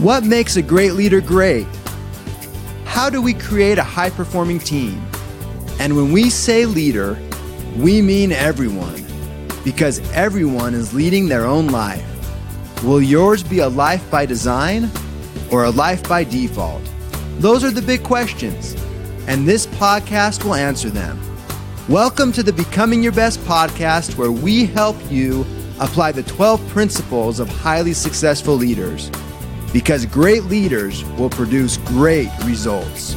What makes a great leader great? How do we create a high-performing team? And when we say leader, we mean everyone, because everyone is leading their own life. Will yours be a life by design or a life by default? Those are the big questions, and this podcast will answer them. Welcome to the Becoming Your Best podcast, where we help you apply the 12 principles of highly successful leaders, because great leaders will produce great results.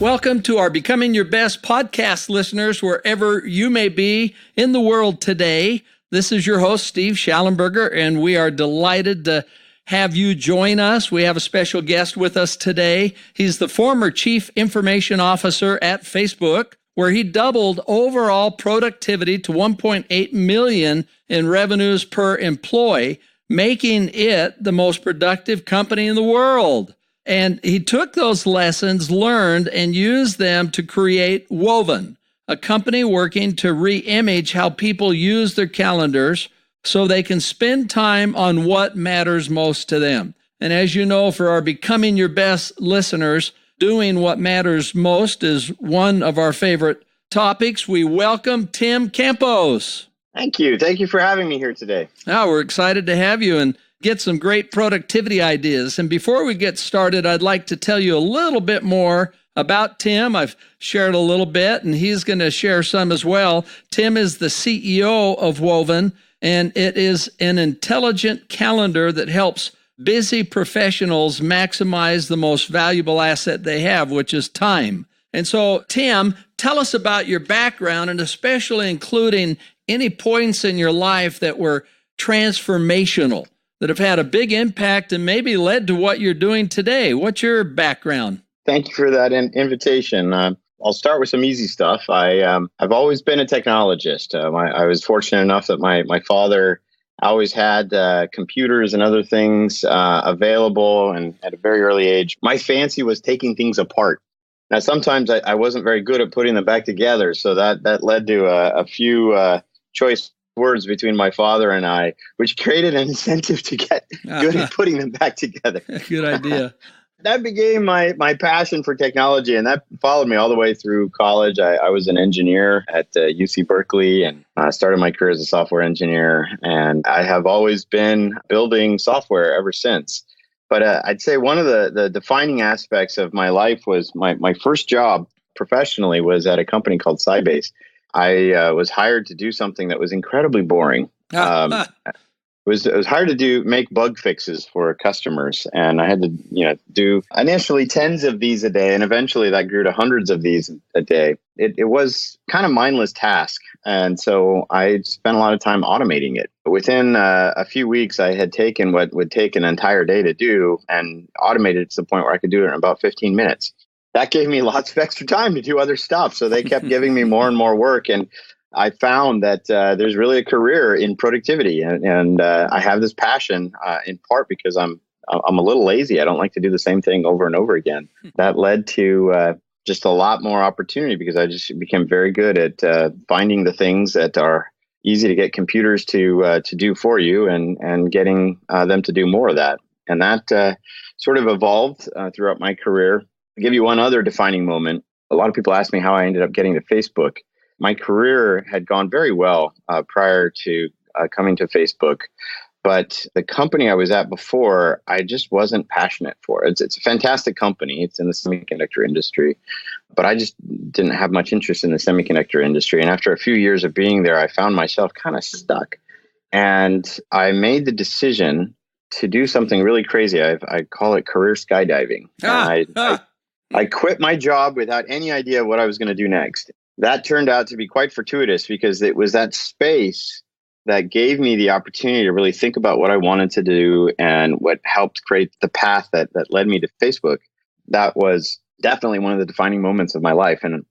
Welcome to our Becoming Your Best podcast, listeners, wherever you may be in the world today. This is your host, Steve Schallenberger, and we are delighted to have you join us. We have a special guest with us today. He's the former Chief Information Officer at Facebook, where he doubled overall productivity to 1.8 million in revenues per employee, making it the most productive company in the world. And he took those lessons learned and used them to create Woven, a company working to re-image how people use their calendars so they can spend time on what matters most to them. And as you know, for our Becoming Your Best listeners, doing what matters most is one of our favorite topics. We welcome Tim Campos. Thank you. Thank you for having me here today. Now, we're excited to have you and get some great productivity ideas. And before we get started, I'd like to tell you a little bit more about Tim. I've shared a little bit, and he's going to share some as well. Tim is the CEO of Woven, and it is an intelligent calendar that helps busy professionals maximize the most valuable asset they have, which is time. And so, Tim, tell us about your background, and especially including any points in your life that were transformational, that have had a big impact and maybe led to what you're doing today. What's your background? Thank you for that invitation. I'll start with some easy stuff. I've always been a technologist. I was fortunate enough that my father always had computers and other things available, and at a very early age, my fancy was taking things apart. Now, sometimes I wasn't very good at putting them back together, so that led to a few choice words between my father and I, which created an incentive to get good at putting them back together. Good idea. That became my passion for technology, and that followed me all the way through college. I was an engineer at UC Berkeley, and started my career as a software engineer, and I have always been building software ever since. But I'd say one of the defining aspects of my life was my first job professionally was at a company called Sybase. I was hired to do something that was incredibly boring. It was hired to make bug fixes for customers, and I had to do initially tens of these a day, and eventually that grew to hundreds of these a day. It was kind of mindless task, and so I spent a lot of time automating it. Within a few weeks, I had taken what would take an entire day to do and automated it to the point where I could do it in about 15 minutes. That gave me lots of extra time to do other stuff. So they kept giving me more and more work. And I found that there's really a career in productivity. And I have this passion in part because I'm a little lazy. I don't like to do the same thing over and over again. That led to just a lot more opportunity because I just became very good at finding the things that are easy to get computers to do for you and getting them to do more of that. And that sort of evolved throughout my career. I'll give you one other defining moment. A lot of people ask me how I ended up getting to Facebook. My career had gone very well prior to coming to Facebook, but the company I was at before, I just wasn't passionate for. It's a fantastic company. It's in the semiconductor industry, but I just didn't have much interest in the semiconductor industry. And after a few years of being there, I found myself kind of stuck. And I made the decision to do something really crazy. I call it career skydiving. I quit my job without any idea what I was going to do next. That turned out to be quite fortuitous because it was that space that gave me the opportunity to really think about what I wanted to do and what helped create the path that led me to Facebook. That was definitely one of the defining moments of my life. And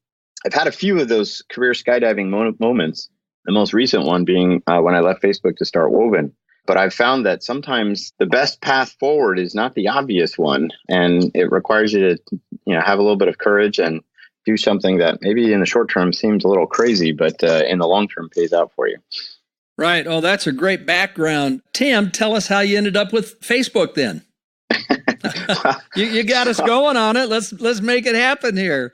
I've had a few of those career skydiving moments, the most recent one being when I left Facebook to start Woven. But I've found that sometimes the best path forward is not the obvious one, and it requires you to, have a little bit of courage and do something that maybe in the short term seems a little crazy, but in the long term pays out for you. Right. Oh, that's a great background. Tim, tell us how you ended up with Facebook then. You got us going on it. Let's make it happen here.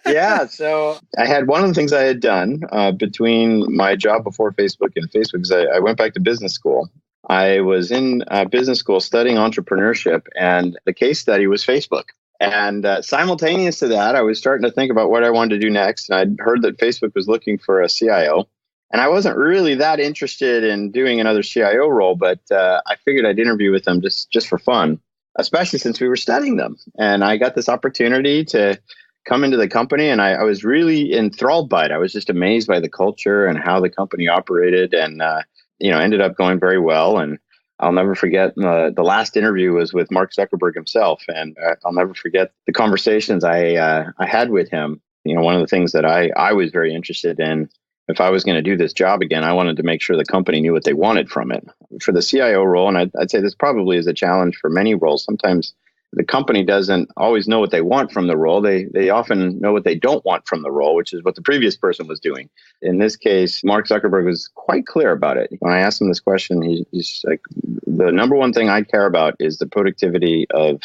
Yeah. So I had one of the things I had done between my job before Facebook and Facebook is I went back to business school. I was in business school studying entrepreneurship, and the case study was Facebook. And simultaneous to that, I was starting to think about what I wanted to do next. And I'd heard that Facebook was looking for a CIO. And I wasn't really that interested in doing another CIO role, but I figured I'd interview with them just for fun, especially since we were studying them. And I got this opportunity to come into the company, and I was really enthralled by it. I was just amazed by the culture and how the company operated, and ended up going very well. And I'll never forget the last interview was with Mark Zuckerberg himself, and I'll never forget the conversations I had with him. One of the things that I was very interested in. If I was going to do this job again, I wanted to make sure the company knew what they wanted from it. For the CIO role, and I'd say this probably is a challenge for many roles. Sometimes the company doesn't always know what they want from the role. They often know what they don't want from the role, which is what the previous person was doing. In this case, Mark Zuckerberg was quite clear about it. When I asked him this question, he's like, the number one thing I care about is the productivity of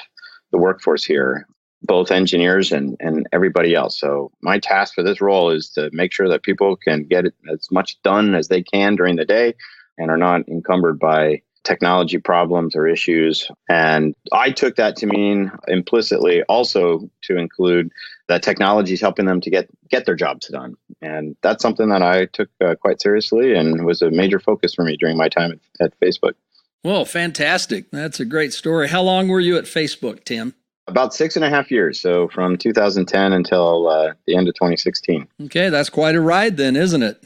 the workforce here, both engineers and everybody else. So my task for this role is to make sure that people can get as much done as they can during the day and are not encumbered by technology problems or issues. And I took that to mean implicitly also to include that technology is helping them to get their jobs done. And that's something that I took quite seriously and was a major focus for me during my time at Facebook. Well, fantastic. That's a great story. How long were you at Facebook, Tim? About 6.5 years. So from 2010 until the end of 2016. Okay. That's quite a ride then, isn't it?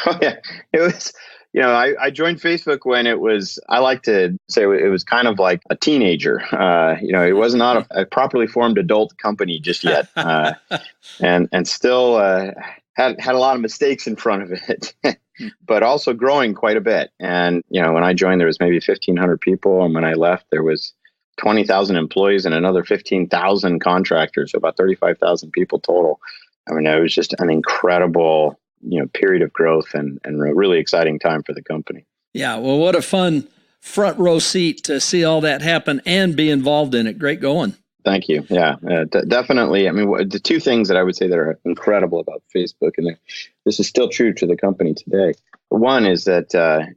Oh, yeah. It was, I joined Facebook when it was, I like to say it was kind of like a teenager. It was not a properly formed adult company just yet. And still had a lot of mistakes in front of it, but also growing quite a bit. And, when I joined, there was maybe 1,500 people. And when I left, there was 20,000 employees and another 15,000 contractors, so about 35,000 people total. I mean, it was just an incredible, period of growth and a really exciting time for the company. Yeah, well, what a fun front row seat to see all that happen and be involved in it. Great going. Thank you. Yeah, definitely. I mean, the two things that I would say that are incredible about Facebook, and this is still true to the company today. One is that,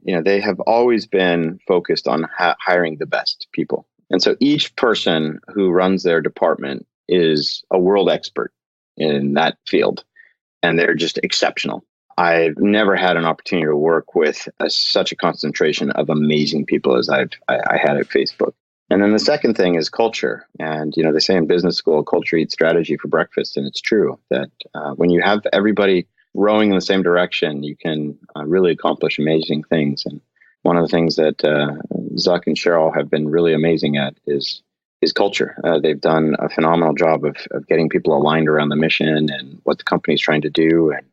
they have always been focused on hiring the best people. And so each person who runs their department is a world expert in that field, and they're just exceptional. I've never had an opportunity to work with such a concentration of amazing people as I had at Facebook. And then the second thing is culture. And, they say in business school, culture eats strategy for breakfast. And it's true that when you have everybody rowing in the same direction, you can really accomplish amazing things. And one of the things that Zuck and Cheryl have been really amazing at is culture. They've done a phenomenal job of getting people aligned around the mission and what the company's trying to do. And,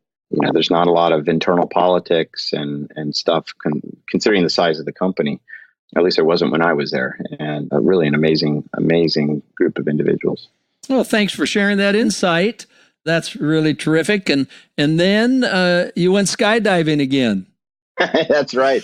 there's not a lot of internal politics and stuff considering the size of the company. At least there wasn't when I was there. And really an amazing, amazing group of individuals. Well, thanks for sharing that insight. That's really terrific. And then you went skydiving again. That's right.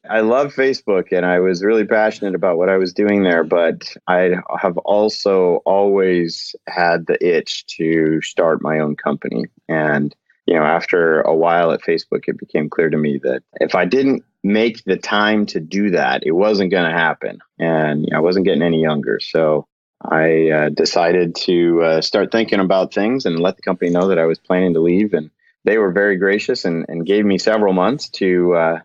I love Facebook, and I was really passionate about what I was doing there, but I have also always had the itch to start my own company. And, after a while at Facebook, it became clear to me that if I didn't make the time to do that, it wasn't going to happen. And I wasn't getting any younger. So I decided to start thinking about things and let the company know that I was planning to leave. And they were very gracious and gave me several months to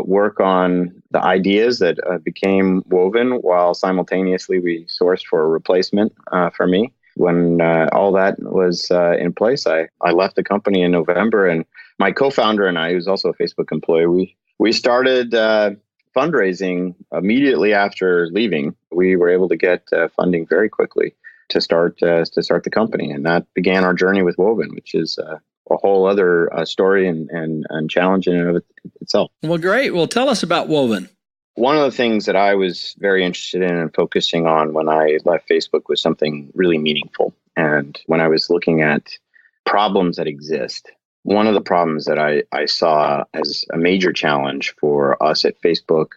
work on the ideas that became Woven, while simultaneously we sourced for a replacement for me. When all that was in place, I left the company in November, and my co-founder and I, who's also a Facebook employee, we started fundraising immediately after leaving. We were able to get funding very quickly to start the company, and that began our journey with Woven, which is a whole other story and challenge in and of itself. Well, great. Well, tell us about Woven. One of the things that I was very interested in and focusing on when I left Facebook was something really meaningful. And when I was looking at problems that exist One of the problems that I saw as a major challenge for us at Facebook,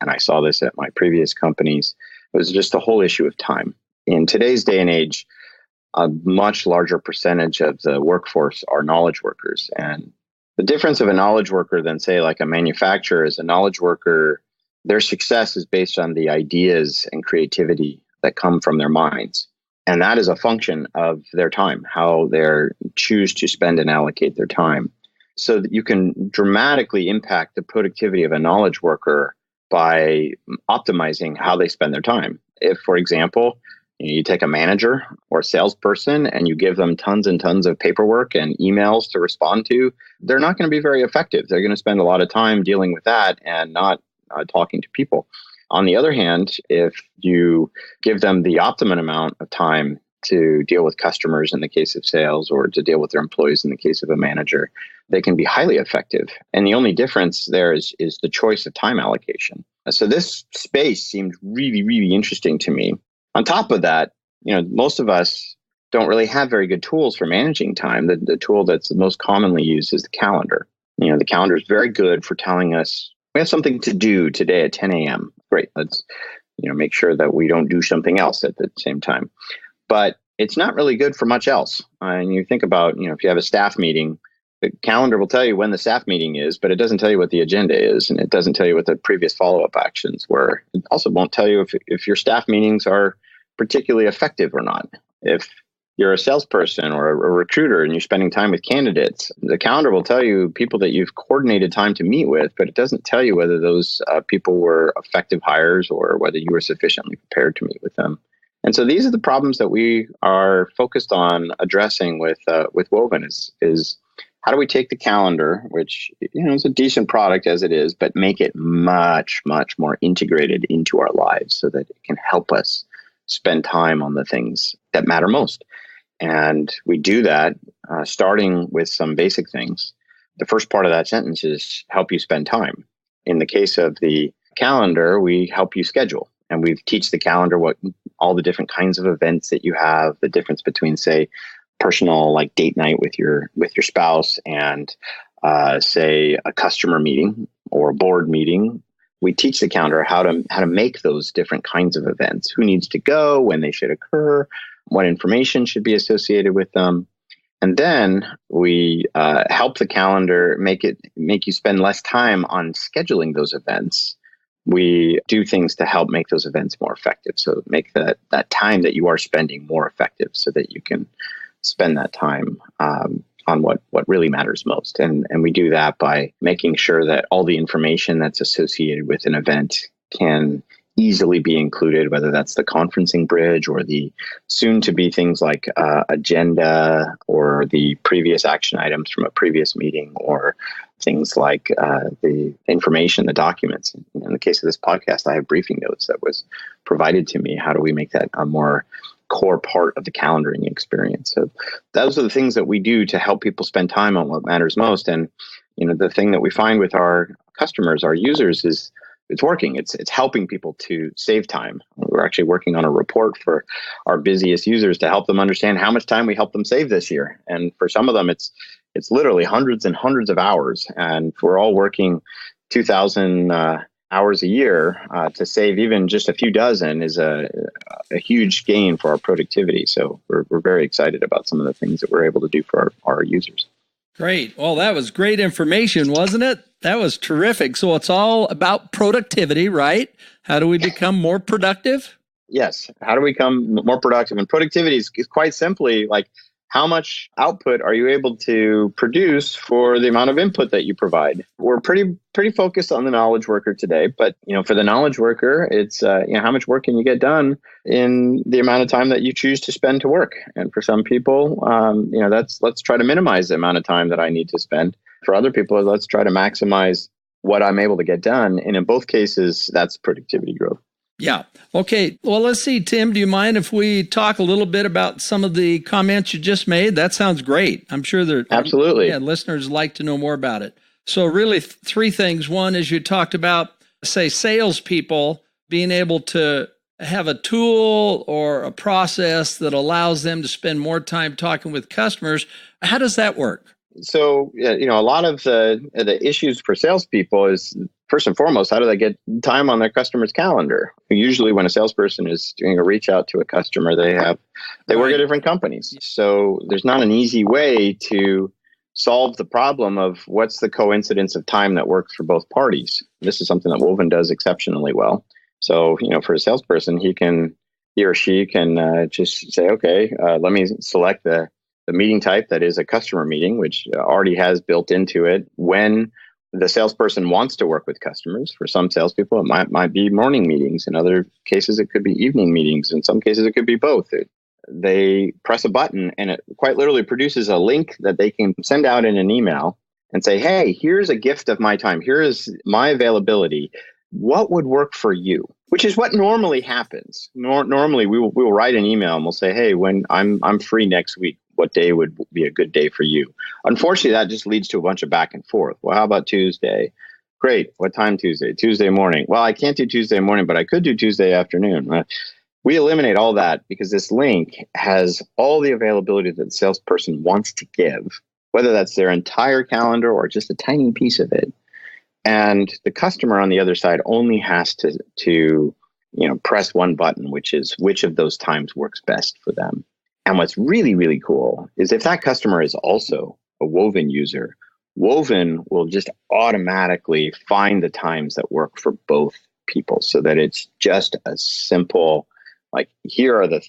and I saw this at my previous companies, was just the whole issue of time. In today's day and age, a much larger percentage of the workforce are knowledge workers. And the difference of a knowledge worker than, say, like a manufacturer is a knowledge worker, their success is based on the ideas and creativity that come from their minds. And that is a function of their time, how they choose to spend and allocate their time. So that you can dramatically impact the productivity of a knowledge worker by optimizing how they spend their time. If, for example, you take a manager or a salesperson and you give them tons and tons of paperwork and emails to respond to, they're not going to be very effective. They're going to spend a lot of time dealing with that and not talking to people. On the other hand, if you give them the optimum amount of time to deal with customers in the case of sales or to deal with their employees in the case of a manager, they can be highly effective. And the only difference there is the choice of time allocation. So this space seemed really, really interesting to me. On top of that, most of us don't really have very good tools for managing time. The tool that's most commonly used is the calendar. The calendar is very good for telling us we have something to do today at 10 a.m. Great. Let's make sure that we don't do something else at the same time. But it's not really good for much else. And you think about, if you have a staff meeting, the calendar will tell you when the staff meeting is, but it doesn't tell you what the agenda is, and it doesn't tell you what the previous follow-up actions were. It also won't tell you if your staff meetings are particularly effective or not. If you're a salesperson or a recruiter and you're spending time with candidates, the calendar will tell you people that you've coordinated time to meet with, but it doesn't tell you whether those people were effective hires or whether you were sufficiently prepared to meet with them. And so these are the problems that we are focused on addressing with Woven is how do we take the calendar, which is a decent product as it is, but make it much, much more integrated into our lives so that it can help us spend time on the things that matter most. And we do that starting with some basic things. The first part of that sentence is help you spend time. In the case of the calendar, we help you schedule. And we teach the calendar what all the different kinds of events that you have, the difference between, say, personal like date night with your spouse and say a customer meeting or a board meeting. We teach the calendar how to make those different kinds of events, who needs to go, when they should occur, what information should be associated with them. And then we help the calendar make you spend less time on scheduling those events. We do things to help make those events more effective. So make that time that you are spending more effective so that you can spend that time on what really matters most. And we do that by making sure that all the information that's associated with an event can easily be included, whether that's the conferencing bridge or the soon to be things like agenda or the previous action items from a previous meeting or things like the information, the documents. In the case of this podcast, I have briefing notes that was provided to me. How do we make that a more core part of the calendaring experience? So those are the things that we do to help people spend time on what matters most. And the thing that we find with our customers, our users, is it's working. It's helping people to save time. We're actually working on a report for our busiest users to help them understand how much time we help them save this year. And for some of them, it's literally hundreds and hundreds of hours. And we're all working 2,000 hours a year to save even just a few dozen is a huge gain for our productivity. So we're very excited about some of the things that we're able to do for our users. Great. Well, that was great information, wasn't it? That was terrific. So it's all about productivity, right? How do we become more productive? Yes. How do we become more productive? And productivity is quite simply like, how much output are you able to produce for the amount of input that you provide? We're pretty focused on the knowledge worker today, but for the knowledge worker, it's how much work can you get done in the amount of time that you choose to spend to work. And for some people, let's try to minimize the amount of time that I need to spend. For other people, let's try to maximize what I'm able to get done. And in both cases, that's productivity growth. Yeah. Okay. Well, let's see, Tim, do you mind if we talk a little bit about some of the comments you just made? That sounds great. I'm sure absolutely. Listeners like to know more about it. So really three things. One is you talked about, say, salespeople being able to have a tool or a process that allows them to spend more time talking with customers. How does that work? So, a lot of the issues for salespeople is, first and foremost, how do they get time on their customer's calendar? Usually when a salesperson is doing a reach out to a customer, they work at different companies. So there's not an easy way to solve the problem of what's the coincidence of time that works for both parties. This is something that Woven does exceptionally well. So, for a salesperson, he or she can just say, okay, let me select the meeting type that is a customer meeting, which already has built into it when the salesperson wants to work with customers. For some salespeople, it might be morning meetings. In other cases, it could be evening meetings. In some cases, it could be both. They press a button and it quite literally produces a link that they can send out in an email and say, hey, here's a gift of my time. Here is my availability. What would work for you? Which is what normally happens. Normally, we will write an email and we'll say, hey, when I'm free next week, what day would be a good day for you? Unfortunately, that just leads to a bunch of back and forth. Well, how about Tuesday? Great. What time Tuesday? Tuesday morning. Well, I can't do Tuesday morning, but I could do Tuesday afternoon. We eliminate all that because this link has all the availability that the salesperson wants to give, whether that's their entire calendar or just a tiny piece of it. And the customer on the other side only has to press one button, which is which of those times works best for them. And what's really, really cool is if that customer is also a Woven user, Woven will just automatically find the times that work for both people so that it's just a simple, like, here are the,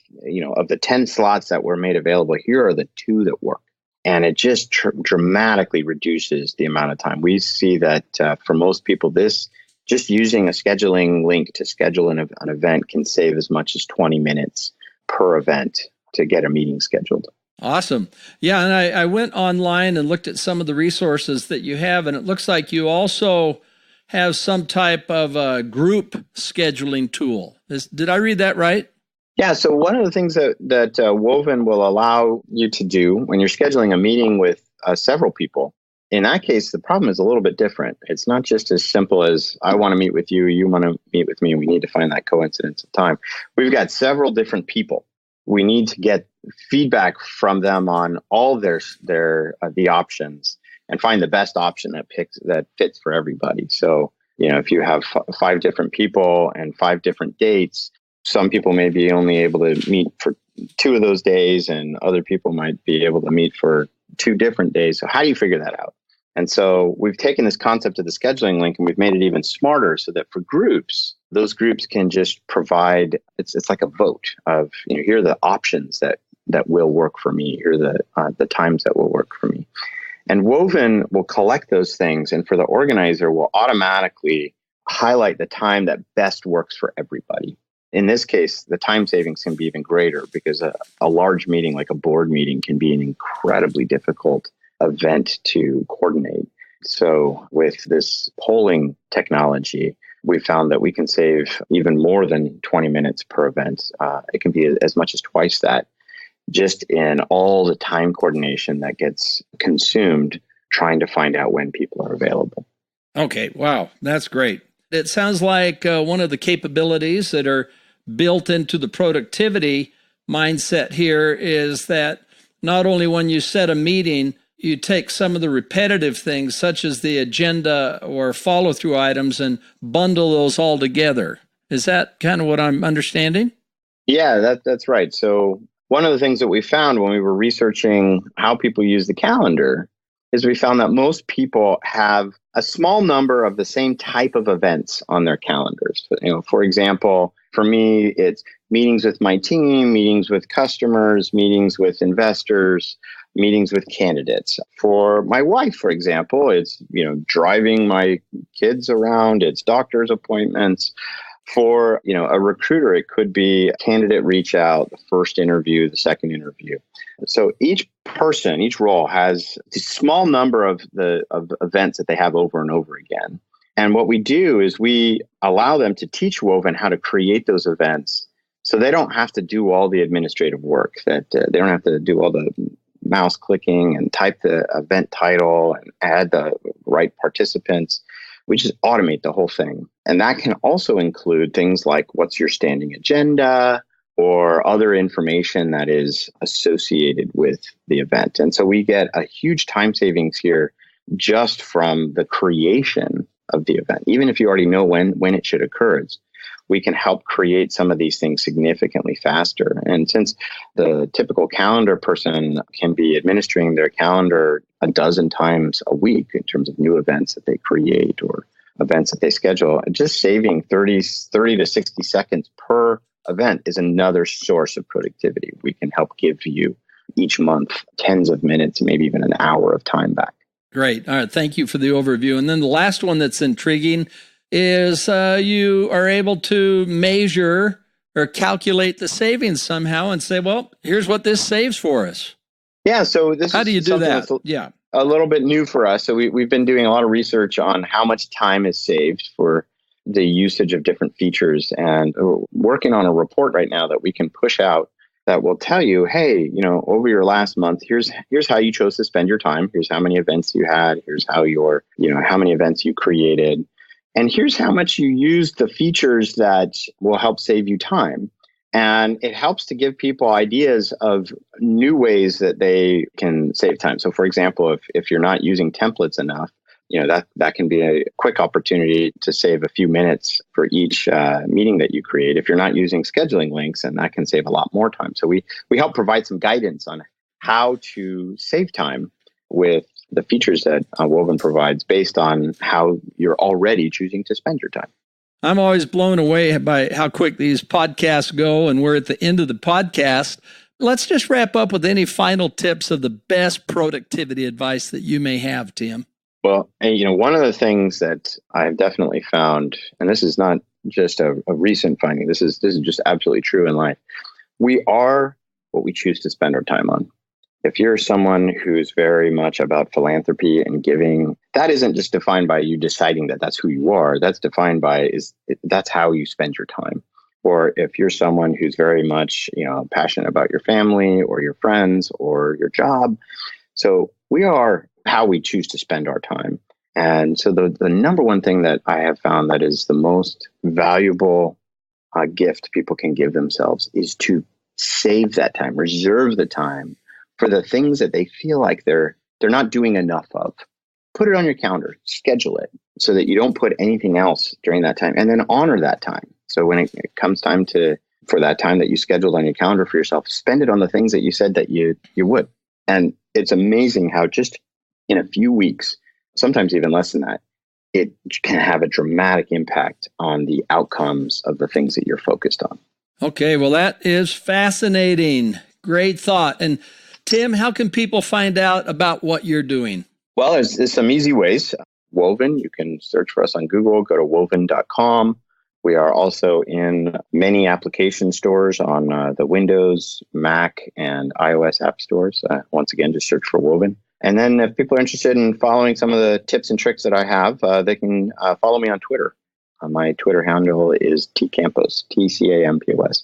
of the 10 slots that were made available, here are the 2 that work. And it just dramatically reduces the amount of time. We see that for most people, this just using a scheduling link to schedule an event can save as much as 20 minutes per event to get a meeting scheduled. Awesome. Yeah, and I went online and looked at some of the resources that you have, and it looks like you also have some type of a group scheduling tool. Did I read that right? Yeah, so one of the things that Woven will allow you to do when you're scheduling a meeting with several people, in that case, the problem is a little bit different. It's not just as simple as I want to meet with you, you want to meet with me, and we need to find that coincidence of time. We've got several different people. We need to get feedback from them on all their the options and find the best option that fits for everybody. So, if you have 5 different people and 5 different dates, some people may be only able to meet for 2 of those days, and other people might be able to meet for 2 different days. So how do you figure that out? And so we've taken this concept of the scheduling link and we've made it even smarter so that for groups, those groups can just provide, it's like a vote of, here are the options that will work for me. Here are the times that will work for me. And Woven will collect those things, and for the organizer will automatically highlight the time that best works for everybody. In this case, the time savings can be even greater because a large meeting like a board meeting can be an incredibly difficult event to coordinate. So with this polling technology, we found that we can save even more than 20 minutes per event. It can be as much as twice that, just in all the time coordination that gets consumed trying to find out when people are available. Okay, wow, that's great. It sounds like one of the capabilities that are built into the productivity mindset here is that not only when you set a meeting, you take some of the repetitive things, such as the agenda or follow-through items, and bundle those all together. Is that kind of what I'm understanding? Yeah, that's right. So one of the things that we found when we were researching how people use the calendar is we found that most people have a small number of the same type of events on their calendars. For example, for me, it's meetings with my team, meetings with customers, meetings with investors, meetings with candidates. For my wife, for example, it's, driving my kids around, it's doctor's appointments. For, a recruiter, it could be a candidate reach out, the first interview, the second interview. So each person, each role has a small number of events that they have over and over again. And what we do is we allow them to teach Woven how to create those events so they don't have to do all the administrative work, that they don't have to do all the mouse clicking and type the event title and add the right participants. We just automate the whole thing. And that can also include things like, what's your standing agenda? or other information that is associated with the event. And so we get a huge time savings here just from the creation of the event. Even if you already know when it should occur, we can help create some of these things significantly faster. And since the typical calendar person can be administering their calendar a dozen times a week in terms of new events that they create or events that they schedule, just saving 30 to 60 seconds per event is another source of productivity. We can help give you each month tens of minutes, maybe even an hour of time back. Great. All right. Thank you for the overview. And then the last one that's intriguing is you are able to measure or calculate the savings somehow and say, well, here's what this saves for us. Yeah. So how do you do that? Yeah. A little bit new for us. So we've been doing a lot of research on how much time is saved for the usage of different features, and we're working on a report right now that we can push out that will tell you, hey, over your last month, here's how you chose to spend your time. Here's how many events you had. Here's how how many events you created. And here's how much you used the features that will help save you time. And it helps to give people ideas of new ways that they can save time. So for example, if you're not using templates enough, that can be a quick opportunity to save a few minutes for each meeting that you create. If you're not using scheduling links, and that can save a lot more time. So we help provide some guidance on how to save time with the features that Woven provides based on how you're already choosing to spend your time. I'm always blown away by how quick these podcasts go, and we're at the end of the podcast. Let's just wrap up with any final tips of the best productivity advice that you may have, Tim. Well, one of the things that I've definitely found, and this is not just a recent finding, this is just absolutely true in life. We are what we choose to spend our time on. If you're someone who's very much about philanthropy and giving, that isn't just defined by you deciding that that's who you are. That's defined by that's how you spend your time. Or if you're someone who's very much, passionate about your family or your friends or your job. So we are how we choose to spend our time. And so the number one thing that I have found that is the most valuable gift people can give themselves is to save that time, reserve the time for the things that they feel like they're not doing enough of. Put it on your calendar, schedule it so that you don't put anything else during that time, and then honor that time. So when it comes time for that time that you scheduled on your calendar for yourself, spend it on the things that you said that you would. And it's amazing how just in a few weeks, sometimes even less than that, it can have a dramatic impact on the outcomes of the things that you're focused on. Okay, well, that is fascinating. Great thought. And Tim, how can people find out about what you're doing? Well, there's some easy ways. Woven, you can search for us on Google, go to woven.com. We are also in many application stores on the Windows, Mac, and iOS app stores. Once again, just search for Woven. And then if people are interested in following some of the tips and tricks that I have, they can follow me on Twitter. My Twitter handle is tcampos, TCAMPOS.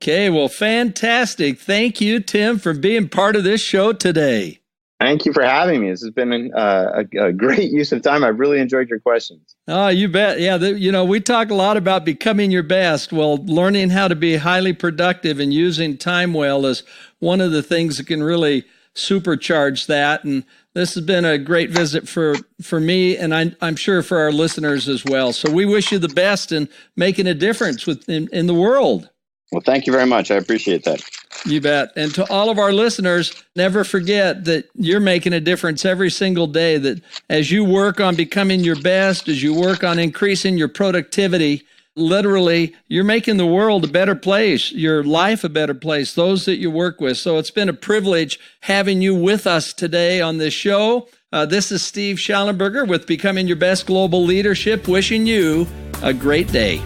Okay, well, fantastic. Thank you, Tim, for being part of this show today. Thank you for having me. This has been a great use of time. I've really enjoyed your questions. Oh, you bet. Yeah, we talk a lot about becoming your best. Well, learning how to be highly productive and using time well is one of the things that can really supercharge that. And this has been a great visit for me, and I'm sure for our listeners as well. So we wish you the best in making a difference in the world. Well, thank you very much. I appreciate that. You bet. And to all of our listeners, never forget that you're making a difference every single day, that as you work on becoming your best, as you work on increasing your productivity, literally, you're making the world a better place, your life a better place, those that you work with. So it's been a privilege having you with us today on this show. This is Steve Schallenberger with Becoming Your Best Global Leadership, wishing you a great day.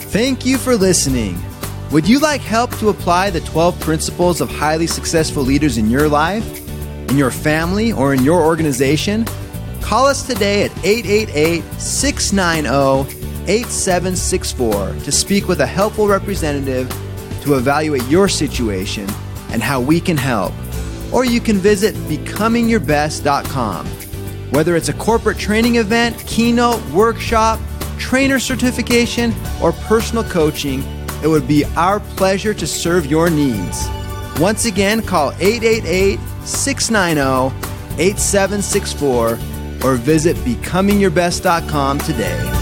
Thank you for listening. Would you like help to apply the 12 principles of highly successful leaders in your life, in your family, or in your organization? Call us today at 888-690-8764 to speak with a helpful representative to evaluate your situation and how we can help. Or you can visit becomingyourbest.com. Whether it's a corporate training event, keynote, workshop, trainer certification, or personal coaching, it would be our pleasure to serve your needs. Once again, call 888-690-8764 or visit becomingyourbest.com today.